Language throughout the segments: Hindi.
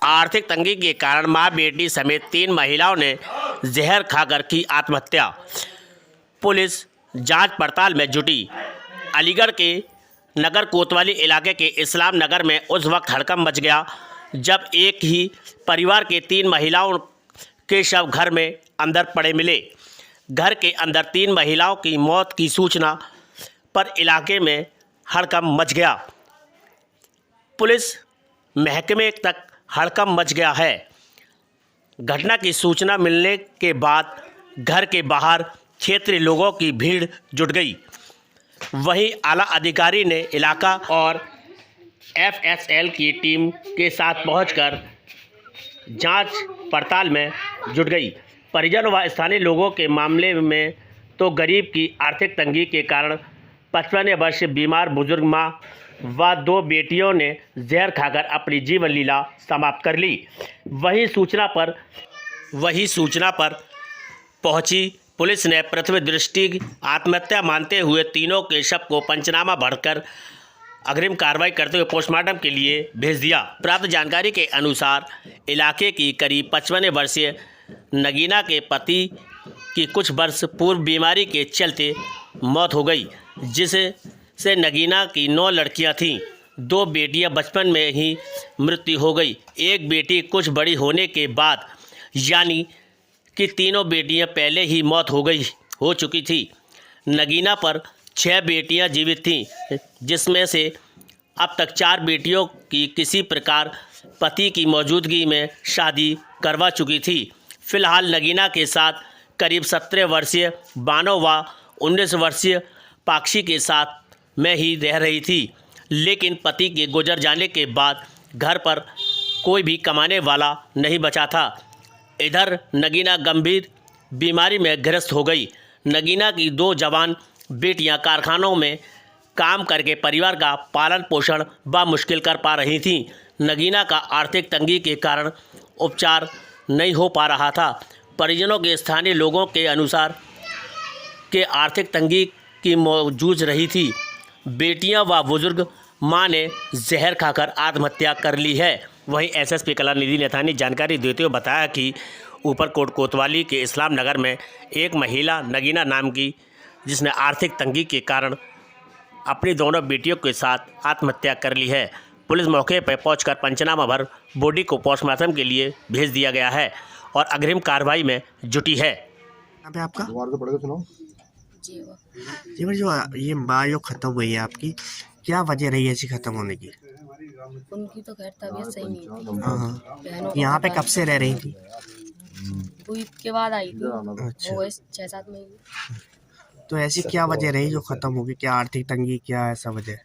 आर्थिक तंगी के कारण मां बेटी समेत 3 महिलाओं ने जहर खाकर की आत्महत्या। पुलिस जांच पड़ताल में जुटी। अलीगढ़ के नगर कोतवाली इलाके के इस्लाम नगर में उस वक्त हड़कंप मच गया जब एक ही परिवार के 3 महिलाओं के शव घर में अंदर पड़े मिले। घर के अंदर 3 महिलाओं की मौत की सूचना पर इलाके में हड़कंप मच गया। पुलिस महकमे तक हड़कंप मच गया है। घटना की सूचना मिलने के बाद घर के बाहर क्षेत्रीय लोगों की भीड़ जुट गई। वहीं आला अधिकारी ने इलाका और एफएसएल की टीम के साथ पहुंचकर जांच पड़ताल में जुट गई। परिजन व स्थानीय लोगों के मामले में तो गरीब की आर्थिक तंगी के कारण 55 वर्षीय बीमार बुजुर्ग मां व 2 बेटियों ने जहर खाकर अपनी जीवन लीला समाप्त कर ली। वही सूचना पर पहुंची पुलिस ने प्रथम दृष्टि आत्महत्या मानते हुए तीनों के शव को पंचनामा भरकर अग्रिम कार्रवाई करते हुए पोस्टमार्टम के लिए भेज दिया। प्राप्त जानकारी के अनुसार इलाके की करीब 55 वर्षीय नगीना के पति की कुछ वर्ष पूर्व बीमारी के चलते मौत हो गई, जिससे नगीना की 9 लड़कियां थीं। 2 बेटियां बचपन में ही मृत्यु हो गई। एक बेटी कुछ बड़ी होने के बाद, यानी कि तीनों बेटियां पहले ही मौत हो चुकी थी। नगीना पर 6 बेटियां जीवित थीं, जिसमें से अब तक 4 बेटियों की किसी प्रकार पति की मौजूदगी में शादी करवा चुकी थी। फिलहाल नगीना के साथ करीब 17 वर्षीय बानो व 19 वर्षीय पाक्षी के साथ में ही रह रही थी, लेकिन पति के गुजर जाने के बाद घर पर कोई भी कमाने वाला नहीं बचा था। इधर नगीना गंभीर बीमारी में ग्रस्त हो गई। नगीना की 2 जवान बेटियां कारखानों में काम करके परिवार का पालन पोषण मुश्किल कर पा रही थीं। नगीना का आर्थिक तंगी के कारण उपचार नहीं हो पा रहा था। परिजनों के स्थानीय लोगों के अनुसार के आर्थिक तंगी की जूझ रही थी। बेटियां व बुजुर्ग मां ने जहर खाकर आत्महत्या कर ली है। वहीं एसएसपी कलानिधि नेथानी जानकारी देते हुए बताया कि ऊपरकोट कोतवाली के इस्लाम नगर में एक महिला नगीना नाम की, जिसने आर्थिक तंगी के कारण अपनी दोनों बेटियों के साथ आत्महत्या कर ली है। पुलिस मौके पर पहुंचकर पंचनामा भर बॉडी को पोस्टमार्टम के लिए भेज दिया गया है और अग्रिम कार्रवाई में जुटी है। अभी आपका जी जो ये माँ जो खत्म हुई है आपकी, क्या वजह रही है ऐसी खत्म होने की? उनकी तो खैर तबीयत सही नहीं थी। यहाँ पे कब से रह रही थी? वो ईद के बाद आई थी। अच्छा। वो 6-7 महीने। तो ऐसी क्या वजह रही जो खत्म होगी? क्या आर्थिक तंगी, क्या ऐसा वजह?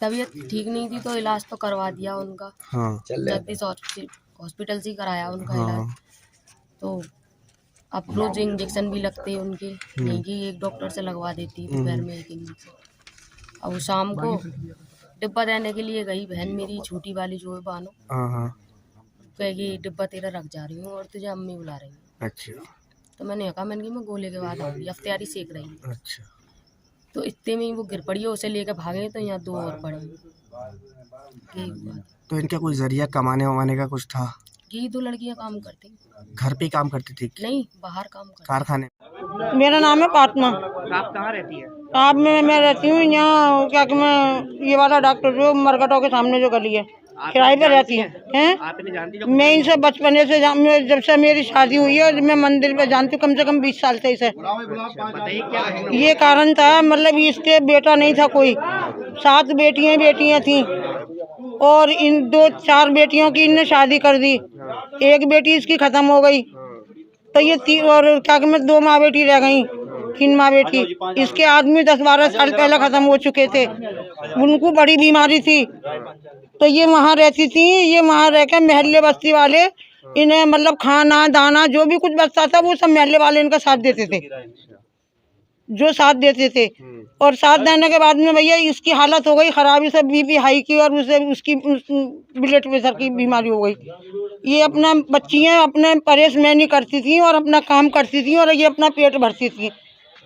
तबीयत ठीक नहीं थी तो इलाज तो करवा दिया उनका। हाँ। जगदीश हॉस्पिटल से कराया उनका इलाज। तो अब रोज इंजेक्शन भी लगते हैं उनके, नहीं कि एक डॉक्टर से लगवा देती दोपहर में 1 इंजेक्शन। अब शाम को डिब्बा देने के लिए गई बहन मेरी छोटी वाली जो है बानो, कहेगी डिब्बा तेरा रख जा रही हूँ और तुझे अम्मी बुला रही है। अच्छा। तो मैंने कहा मैं गोले के बाद आऊँगी, अफ्तारी सेक रही है। अच्छा। तो इतने में वो गिर पड़ी है, उसे लेकर भागे तो यहाँ 2 और पड़े। तो इनका कोई जरिया कमाने वमाने का कुछ था? ये 2 लड़कियां काम करती। घर पे ही काम करती थी? नहीं, बाहर काम करती। कारखाने? मेरा नाम है फातिमा। आप कहाँ रहती है? आप मैं रहती हूँ यहाँ, क्या कि मैं ये वाला डॉक्टर जो मरकटों के सामने जो गली है, किराए पे रहती है। आपने जानती जो? मैं इनसे बचपन से जब से मेरी शादी हुई है मैं मंदिर पे जानती हूँ, कम से कम 20 साल से इसे। बताइए क्या ये कारण था, मतलब इसके बेटा नहीं था कोई, 7 बेटियां थी और इन 2-4 बेटियों की इनने शादी कर दी। एक बेटी इसकी खत्म हो गई, तो ये और क्या कि मैं 2 माँ बेटी रह गई, 3 माँ बेटी। इसके आदमी 10-12 साल पहले खत्म हो चुके थे, उनको बड़ी बीमारी थी। तो ये वहाँ रहती थी, ये वहाँ रह के महल्ले बस्ती वाले इन्हें मतलब खाना दाना जो भी कुछ बचता था वो सब महल्ले वाले इनका साथ देते थे, जो साथ देते थे। और साथ देने के बाद में भैया इसकी हालत हो गई खराब, इसे बीपी हाई की और उसे उसकी ब्लड प्रेशर की बीमारी हो गई। ये अपना बच्चियाँ अपने परेश में नहीं करती थी और अपना काम करती थी और ये अपना पेट भरती थी।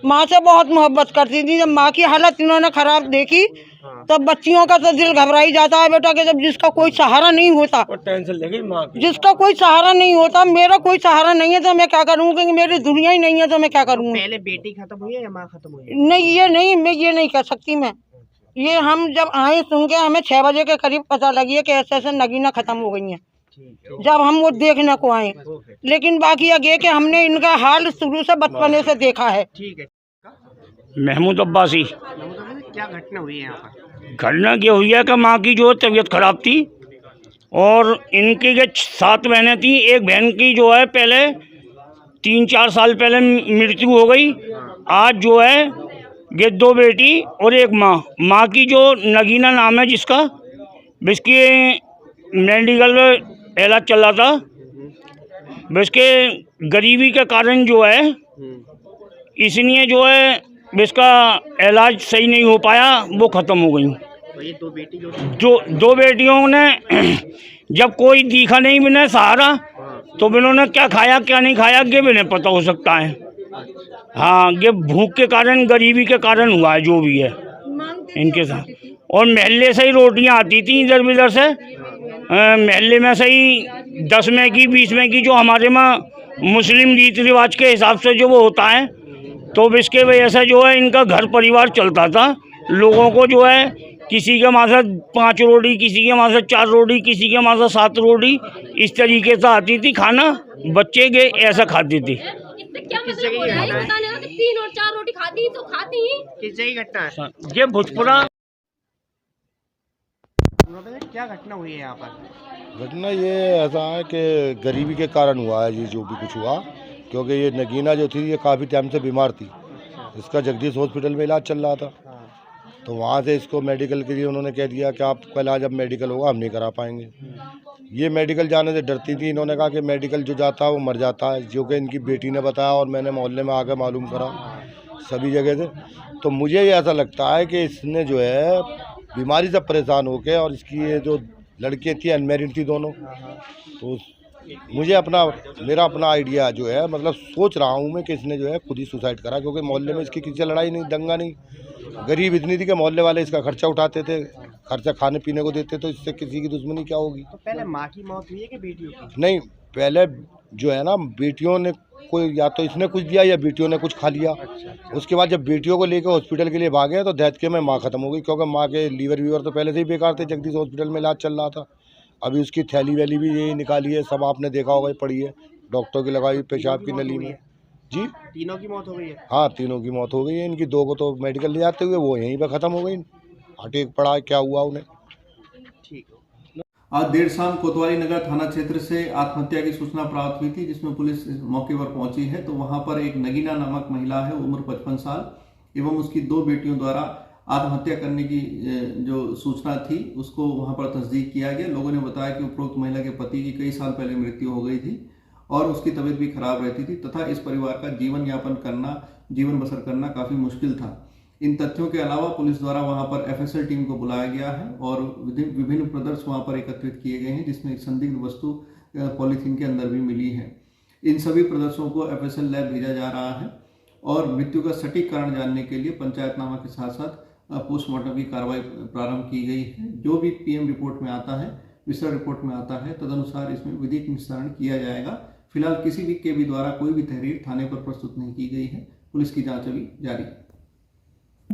माँ से बहुत मोहब्बत करती थी। जब माँ की हालत इन्होंने खराब देखी तब बच्चियों का तो दिल घबरा ही जाता है बेटा कि जब जिसका कोई सहारा नहीं होता, टेंशन लगी माँ की। जिसका कोई सहारा नहीं होता, मेरा कोई सहारा नहीं है तो मैं क्या करूँ, क्योंकि मेरी दुनिया ही नहीं है तो मैं क्या करूँ। पहले बेटी खत्म हुई है या माँ खत्म हुई है? नहीं ये नहीं कह सकती मैं। ये हम जब आए सुन के हमें 6 बजे के करीब पता लगी है कि ऐसे नगीना खत्म हो गई है, जब हम वो देखने को आए। लेकिन बाकी ये कि हमने इनका हाल शुरू से बचपने से देखा है। ठीक है। महमूद अब्बासी। क्या घटना हुई है यहाँ पर? घटना ये हुई है कि माँ की जो तबीयत खराब थी और इनकी के 7 बहनें थी। एक बहन की जो है पहले 3-4 साल पहले मृत्यु हो गई। आज जो है ये 2 बेटी और एक माँ। माँ की जो नगीना नाम है जिसका, जिसकी मेडिकल में इलाज चल रहा था, जिसके गरीबी के कारण जो है इसलिए जो है इसका इलाज सही नहीं हो पाया, वो ख़त्म हो गई। तो ये 2 बेटी जो 2 बेटियों ने जब कोई दिखा नहीं बिना सहारा, तो इन्होंने क्या खाया क्या नहीं खाया ये भी नहीं पता हो सकता है। हाँ, ये भूख के कारण, गरीबी के कारण हुआ है जो भी है इनके साथ। और महल्ले से ही रोटियां आती थी इधर उधर से, महल्ले में से ही 10 में की 20 में की, जो हमारे में मुस्लिम रीति रिवाज के हिसाब से जो वो होता है। तो इसके वजह से जो है इनका घर परिवार चलता था। लोगों को जो है किसी के वहाँ से 5 रोटी, किसी के वहाँ से 4 रोटी, किसी के वहाँ से 7 रोटी, इस तरीके से आती थी खाना। बच्चे के ऐसा खाते थे। क्या मतलब हो रहा है बताने का कि 3 और 4 रोटी खाती तो खाती ही। किस जगह घटना है? ये भोजपुरा। क्या घटना हुई है यहाँ पर? घटना ये ऐसा है कि गरीबी के कारण हुआ है ये जो भी कुछ हुआ, क्योंकि ये नगीना जो थी ये काफ़ी टाइम से बीमार थी। इसका जगदीश हॉस्पिटल में इलाज चल रहा था, तो वहाँ से इसको मेडिकल के लिए उन्होंने कह दिया कि आपका इलाज अब मेडिकल होगा, हम नहीं करा पाएंगे। ये मेडिकल जाने से डरती थी। इन्होंने कहा कि मेडिकल जो जाता है वो मर जाता है, जो कि इनकी बेटी ने बताया और मैंने मोहल्ले में आकर मालूम करा सभी जगह से। तो मुझे ये ऐसा लगता है कि इसने जो है बीमारी से परेशान होकर, और इसकी ये जो लड़कियाँ थी अनमेरिड थी दोनों, तो मुझे मेरा अपना आइडिया जो है, मतलब सोच रहा हूँ मैं कि इसने जो है खुद ही सुसाइड करा, क्योंकि मोहल्ले में इसकी किसी से लड़ाई नहीं, दंगा नहीं। गरीब इतनी थी कि मोहल्ले वाले इसका खर्चा उठाते थे, खर्चा खाने पीने को देते, तो इससे किसी की दुश्मनी क्या होगी। तो पहले माँ की मौत हुई है कि बेटियों की? नहीं, पहले जो है ना बेटियों ने कोई, या तो इसने कुछ दिया या बेटियों ने कुछ खा लिया। उसके बाद जब बेटियों को लेकर हॉस्पिटल के लिए भागे तो डेथ के में माँ खत्म हो गई, क्योंकि माँ के लीवर वीवर तो पहले से ही बेकार थे। जगदीश हॉस्पिटल में इलाज चल रहा था। अभी उसकी थैली वैली भी यही निकाली है, सब आपने देखा होगा, पड़ी है, डॉक्टर की लगाई पेशाब की नली में। जी, तीनों की मौत हो गई है? हाँ, तीनों की मौत हो गई है। इनकी 2 को तो मेडिकल ले जाते हुए वो यहीं पर ख़त्म हो गई। अटैक पड़ा, क्या हुआ उन्हें। ठीक है। आज देर शाम कोतवाली नगर थाना क्षेत्र से आत्महत्या की सूचना प्राप्त हुई थी, जिसमें पुलिस मौके पर पहुंची है। तो वहां पर एक नगीना नामक महिला है, उम्र 55 साल, एवं उसकी 2 बेटियों द्वारा आत्महत्या करने की जो सूचना थी उसको वहां पर तस्दीक किया गया। लोगों ने बताया कि उपरोक्त महिला के पति की कई साल पहले मृत्यु हो गई थी और उसकी तबीयत भी खराब रहती थी तथा इस परिवार का जीवन बसर करना काफ़ी मुश्किल था। इन तथ्यों के अलावा पुलिस द्वारा वहां पर FSL टीम को बुलाया गया है और विभिन्न प्रदर्श वहां पर एकत्रित किए गए हैं, जिसमें एक संदिग्ध वस्तु पॉलीथीन के अंदर भी मिली है। इन सभी प्रदर्शों को FSL लैब भेजा जा रहा है और मृत्यु का सटीक कारण जानने के लिए पंचायतनामा के साथ साथ पोस्टमार्टम की कार्रवाई प्रारंभ की गई है। जो भी PM रिपोर्ट में आता है, विस्तृत रिपोर्ट में आता है, तदनुसार इसमें विधिक निस्तारण किया जाएगा। फिलहाल किसी भी के भी द्वारा कोई भी तहरीर थाने पर प्रस्तुत नहीं की गई है। पुलिस की जांच अभी जारी है।